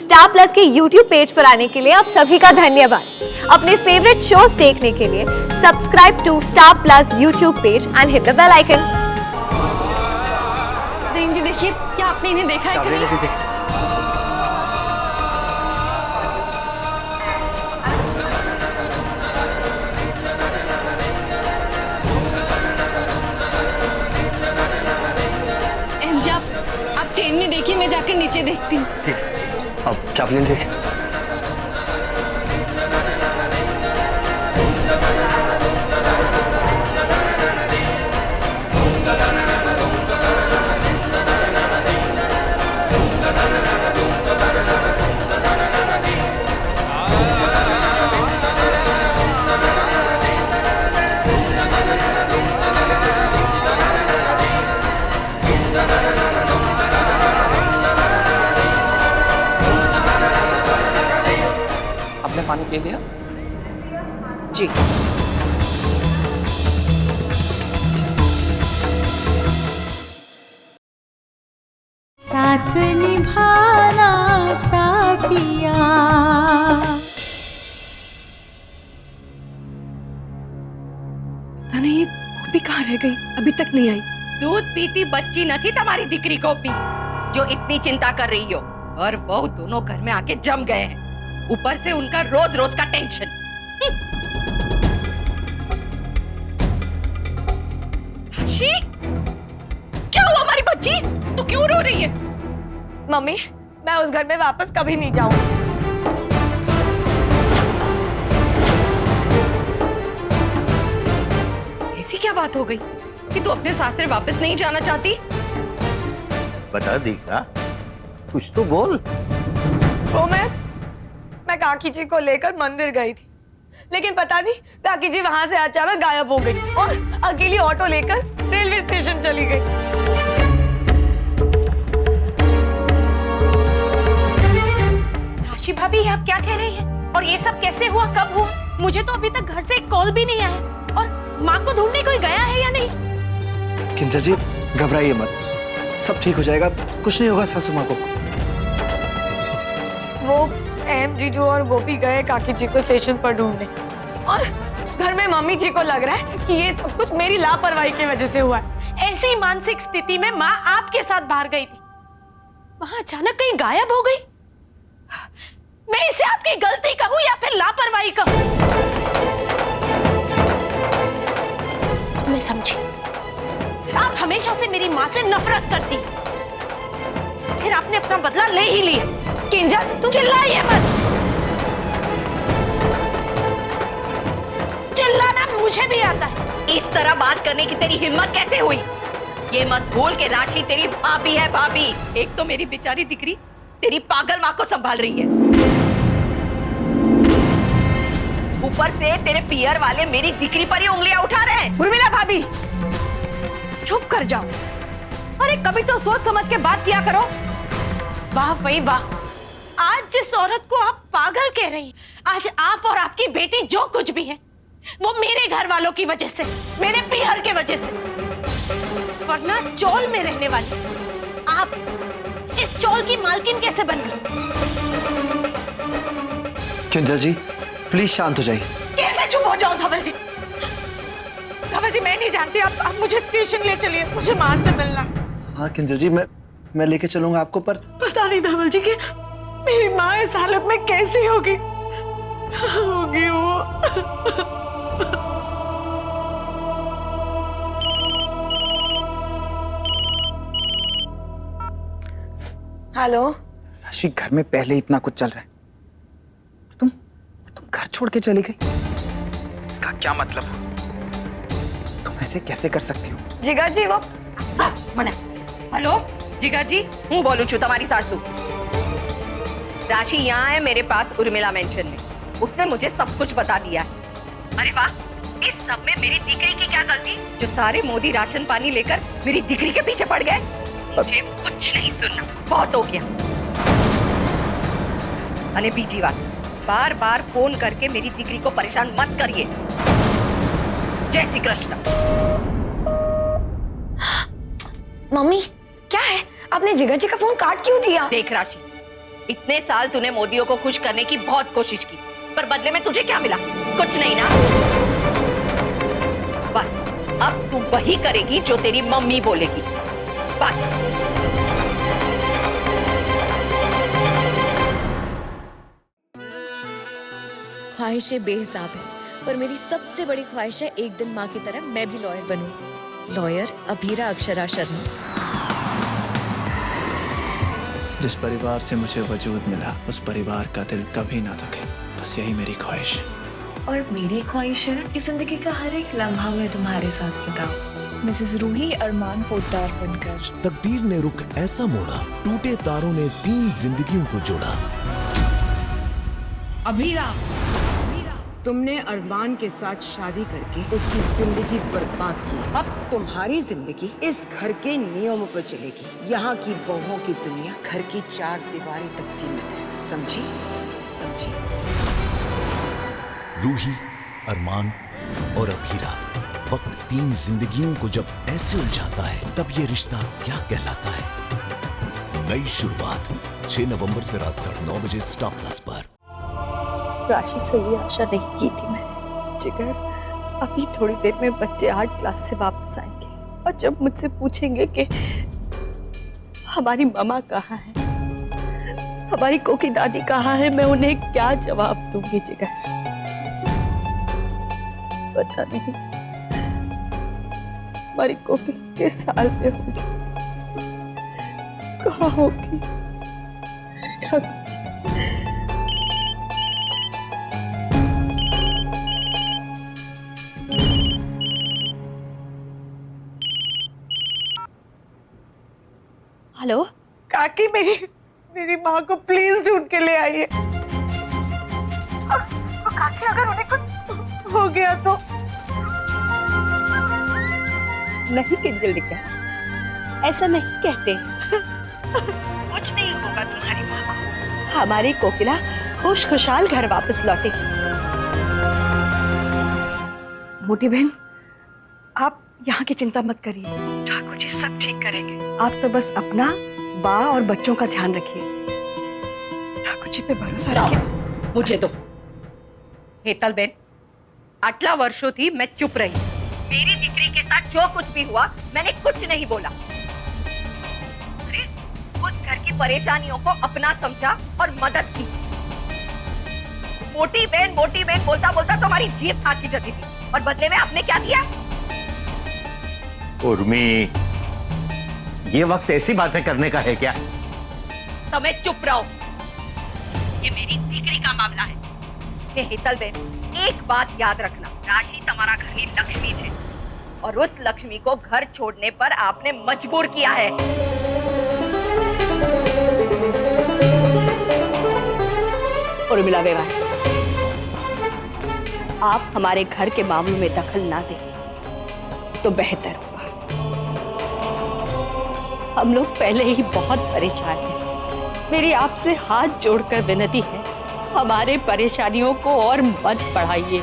Star plus के YouTube page पर आने के लिए आप सभी का धन्यवाद। अपने फेवरेट शोज देखने के लिए subscribe to Star Plus YouTube page and hit the bell icon. जी देखिए, क्या आपने इन्हें देखा है कहीं? जी आप ट्रेन में देखिए, मैं जाकर नीचे देखती हूँ। ठीक है, अब चापलिन देखें। पानी दे दिया जी। साथ निभाना साथिया, ताना ये गोपी कहाँ रह गई? अभी तक नहीं आई। दूध पीती बच्ची न थी तुम्हारी दिकरी गोपी जो इतनी चिंता कर रही हो, और वो दोनों घर में आके जम गए हैं, ऊपर से उनका रोज रोज का टेंशन। राशि, क्या हुआ हमारी बच्ची? तू क्यों रो रही है? मम्मी, मैं उस घर में वापस कभी नहीं जाऊंगी। ऐसी क्या बात हो गई कि तू अपने सासरे वापस नहीं जाना चाहती? बता दीक्षा, कुछ तो बोल। वो मैं काकी जी को लेकर मंदिर गई थी, लेकिन पता नहीं काकी जी वहां से अचानक गायब हो गई और अकेली ऑटो लेकर रेलवे स्टेशन चली गई। राशि भाभी, आप क्या कह रही हैं? और ये सब कैसे हुआ, कब हुआ? मुझे तो अभी तक घर से एक कॉल भी नहीं आया। और माँ को ढूंढने कोई गया है या नहीं? किंजल जी, घबराइए मत, सब ठीक हो जाएगा, कुछ नहीं होगा सासू माँ को। वो जीजू और गोपी गए काकी जी को स्टेशन पर ढूंढने, और घर में मम्मी जी को लग रहा है कि ये सब कुछ मेरी लापरवाही की वजह से हुआ है। ऐसी मानसिक स्थिति में माँ आपके साथ बाहर गई थी, वहां अचानक कहीं गायब हो गई। मैं इसे आपकी गलती कहूं या फिर लापरवाही कहूं? मैं समझी, आप हमेशा से मेरी माँ से नफरत करती, फिर आपने अपना बदला ले ही लिया। किंजल, तुम चिल्लाइए मत। चिल्लाना मुझे भी आता है। इस तरह बात करने की तेरी हिम्मत कैसे हुई? ये मत भूल के राशि तेरी भाभी है। भाभी, एक तो मेरी बेचारी दिकरी तेरी पागल माँ को संभाल रही है, ऊपर से तेरे पियर वाले मेरी दिकरी पर ही उंगलियां उठा रहे हैं। उर्मिला भाभी, चुप कर जाओ। अरे कभी तो सोच समझ के बात किया करो। वाह भाई वाह, आज जिस औरत को आप पागल कह रही हैं, आज आप और आपकी बेटी जो कुछ भी है वो मेरे घर वालों की वजह से, मेरे पीहर के वजह से। वरना चौल में रहने वाली आप इस चौल की मालकिन कैसे बन गई? किंजल जी, प्लीज शांत हो जाइए। कैसे चुप हो जाऊं धवल जी? धवल जी, मैं नहीं जानती, आप मुझे स्टेशन ले चलिए, मुझे माँ से मिलना। हाँ किंजल जी, मैं लेके चलूंगा आपको, पर पता नहीं धवल जी कि मेरी माँ इस हालत में कैसी होगी वो। हेलो राशि, घर में पहले इतना कुछ चल रहा है, तुम घर छोड़ के चली गई, इसका क्या मतलब? तुम ऐसे कैसे कर सकती हो? जिगर जी, वो हेलो जिगा जी, हूँ बोलू छू तुम्हारी सासू। राशि यहाँ है मेरे पास उर्मिला मेंशन में, उसने मुझे सब कुछ बता दिया है। अरे वाह, इस सब में मेरी दिकरी की क्या गलती जो सारे मोदी राशन पानी लेकर मेरी दिकरी के पीछे पड़ गए? मुझे कुछ नहीं सुनना, बहुत हो गया। अरे बीजी बात, बार बार फोन करके मेरी दिकरी को परेशान मत करिए। जय श्री कृष्ण। मम्मी, क्या है? आपने जिगर जी का फोन काट क्यों दिया? देख राशि, इतने साल तूने मोदियों को खुश करने की बहुत कोशिश की, पर बदले में तुझे क्या मिला? कुछ नहीं ना। बस अब तू वही करेगी जो तेरी मम्मी बोलेगी, बस। ख्वाहिशें बेहिसाब है, पर मेरी सबसे बड़ी ख्वाहिश है एक दिन माँ की तरह मैं भी लॉयर बनूं। लॉयर अभीरा अक्षरा शर्मा। जिस परिवार से मुझे वजूद मिला उस परिवार का दिल कभी ना दुखे, बस यही मेरी ख्वाहिश है। और मेरी ख्वाहिश है कि जिंदगी का हर एक लम्हा मैं तुम्हारे साथ बिताऊं। मिसेस रूही अरमान पोद्दार बनकर। तकदीर ने रुख ऐसा मोड़ा, टूटे तारों ने 3 जिंदगियों को जोड़ा। अभीरा, तुमने अरमान के साथ शादी करके उसकी जिंदगी बर्बाद की। अब तुम्हारी जिंदगी इस घर के नियमों पर चलेगी। यहाँ की बहुओं की दुनिया घर की 4 दीवारी तक सीमित है, समझी? समझी? रूही, अरमान और अभीरा, वक्त 3 जिंदगियों को जब ऐसे उलझाता है तब ये रिश्ता क्या कहलाता है? नई शुरुआत 6 नवंबर से रात 9:30 बजे स्टार प्लस पर। राशि से ये आशा नहीं की थी मैंने। जिगर, अभी थोड़ी देर में बच्चे 8 क्लास से वापस आएंगे और जब मुझसे पूछेंगे कि हमारी मम्मा कहाँ है, हमारी कोकी दादी कहाँ है, मैं उन्हें क्या जवाब दूंगी? जिगर, पता नहीं हमारी कोकी के साल में होगी, कहाँ होगी? हेलो काकी, मेरी माँ को प्लीज ढूंढ के ले आइए। तो काकी, अगर उन्हें कुछ हो गया तो? नहीं किंजलिका, ऐसा नहीं कहते। कुछ नहीं होगा तुम्हारी माँ को। हमारी कोकिला खुशहाल घर वापस लौटेगी। मोटी बहन, आप यहाँ की चिंता मत करिए, ठाकुर जी सब ठीक करेंगे। आप तो बस अपना, बा और बच्चों का ध्यान रखिए। ठाकुर जी पे भरोसा रखिए। मुझे दो। हेतल बेन, आटला वर्षों थी मैं चुप रही। मेरी दीकरी के साथ जो कुछ भी हुआ मैंने कुछ नहीं बोला। अरे, उस घर की परेशानियों को अपना समझा और मदद की। मोटी बहन बोलता बोलता तुम्हारी जीभ थाकी जाती थी, और बदले में आपने क्या दिया? उर्मी, ये वक्त ऐसी बातें करने का है क्या? तो मैं चुप रहो। ये मेरी दीकरी का मामला है। हेतल बेन, एक बात याद रखना, राशि तुम्हारा घरनी लक्ष्मी है, और उस लक्ष्मी को घर छोड़ने पर आपने मजबूर किया है। उर्मिला बेवार, आप हमारे घर के मामलों में दखल ना दें तो बेहतर होगा। हम लोग पहले ही बहुत परेशान हैं। मेरी आपसे हाथ जोड़कर विनती है, हमारे परेशानियों को और मत बढ़ाइए।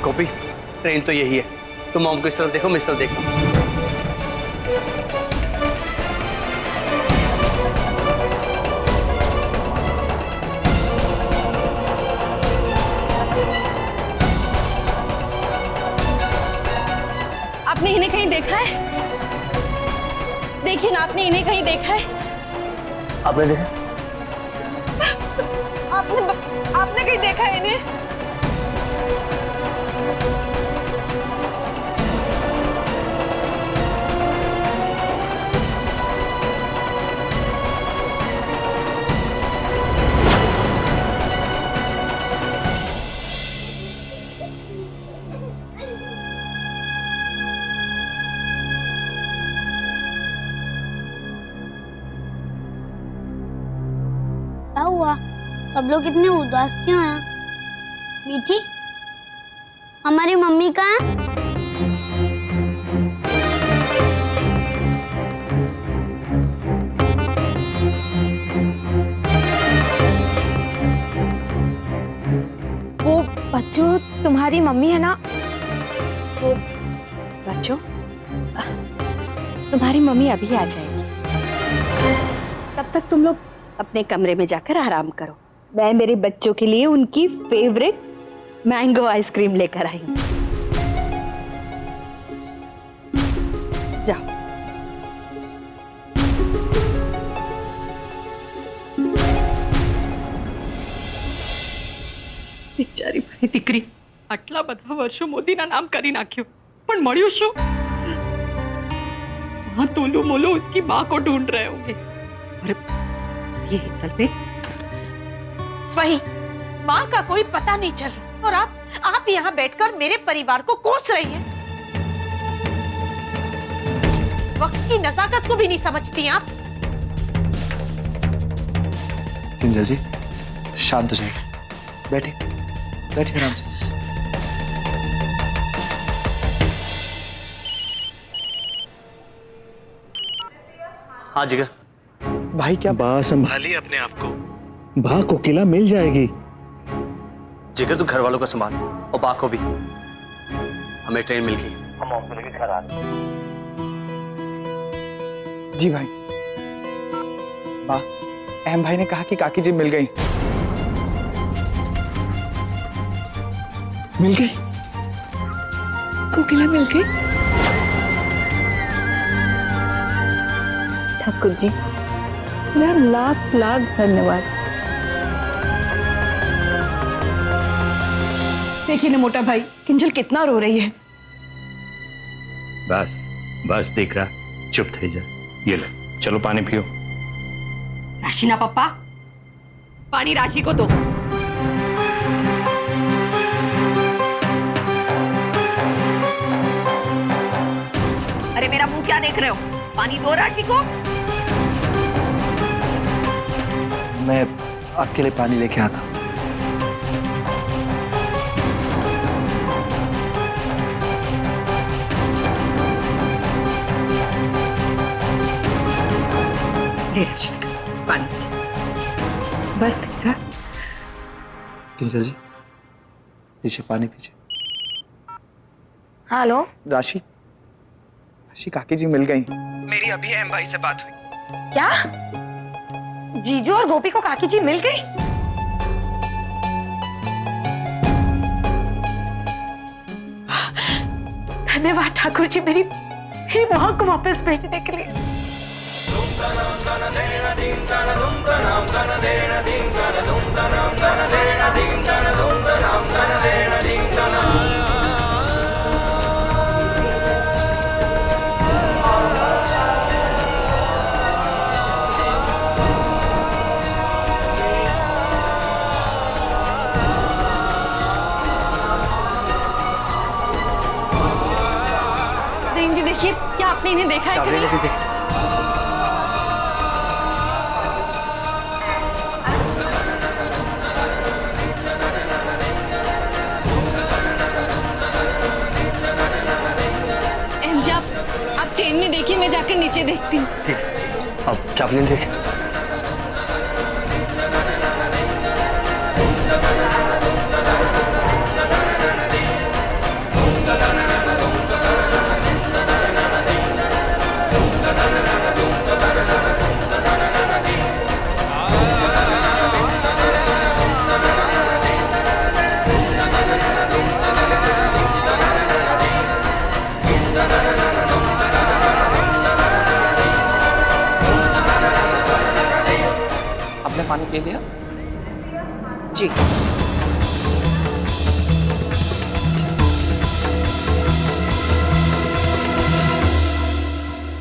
कॉपी, ट्रेन तो यही है। तुम मॉम को इस तरफ देखो, मैं इस तरफ देखो। आपने इन्हें कहीं देखा है? देखिए ना, आपने इन्हें कहीं देखा है? आपने देखा? आपने कहीं देखा है इन्हें? क्या हुआ? सब लोग इतने उदास क्यों हैं? मीठी, हमारी मम्मी कहाँ है? जो तुम्हारी मम्मी है ना, वो बच्चों, तुम्हारी मम्मी अभी आ जाएगी। तब तक तुम लोग अपने कमरे में जाकर आराम करो। मैं मेरे बच्चों के लिए उनकी फेवरेट मैंगो आइसक्रीम लेकर आई हूँ। जाओ। બિચારી મારી દીકરી આટલા બધા વર્ષો મોદીના નામ કરી નાખ્યું, પણ મળ્યું શું? वहाँ तोलू मोलू उसकी माँ को ढूंढ रहे होंगे। और ये हितल पे वही माँ का कोई पता नहीं चल रहा, और आप यहाँ बैठकर मेरे परिवार को कोस रही हैं। वक्त की नजाकत को भी नहीं समझती आप। किंजल जी शांत हो जाइए, बैठिए बैठिए आराम से। हाँ जिगर। भाई क्या बा संभालिए अपने आप को, बा को किला मिल जाएगी। जिगर तू घर वालों का संभाल, और बा को भी। हमें ट्रेन मिल गई, हम ऑफिस लेके घर आ रहे हैं। जी भाई। बा, अहम भाई ने कहा कि काकी जी मिल गई। मिल गई? कोकिला मिल गई? ठाकुर जी, मेरा लाख लाख धन्यवाद। देखिए ना मोटा भाई, किंजल कितना रो रही है। बस बस देख रहा, चुप थे जा। ये ले, चलो पानी पियो। राशि ना पप्पा, पानी राशि को दो। अरे मेरा मुंह क्या देख रहे हो? पानी दो राशि को। मैं आपके लिए पानी लेके आता हूँ। ले राशि पानी। बस देखा। किंजल जी लीजिए पानी पीजिए। हेलो राशि, राशि काकी जी मिल गई। मेरी अभी अहम भाई से बात हुई। क्या? जीजू और गोपी को काकी जी मिल गई? धन्यवाद ठाकुर जी, मेरी माँ को वापस भेजने के लिए। प्रेम जी देखिए, क्या आपने इन्हें देखा है कहीं? जी आप ट्रेन में देखिए, मैं जाकर नीचे देखती हूँ। ठीक है, अब क्या प्लेन देखे? आपने पानी पी लिया? जी।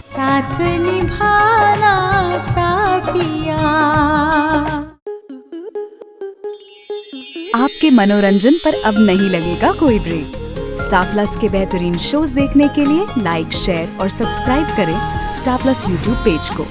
साथ निभाना साथिया। आपके मनोरंजन पर अब नहीं लगेगा कोई ब्रेक। स्टार प्लस के बेहतरीन शोज देखने के लिए लाइक, शेयर और सब्सक्राइब करें स्टार प्लस यूट्यूब पेज को।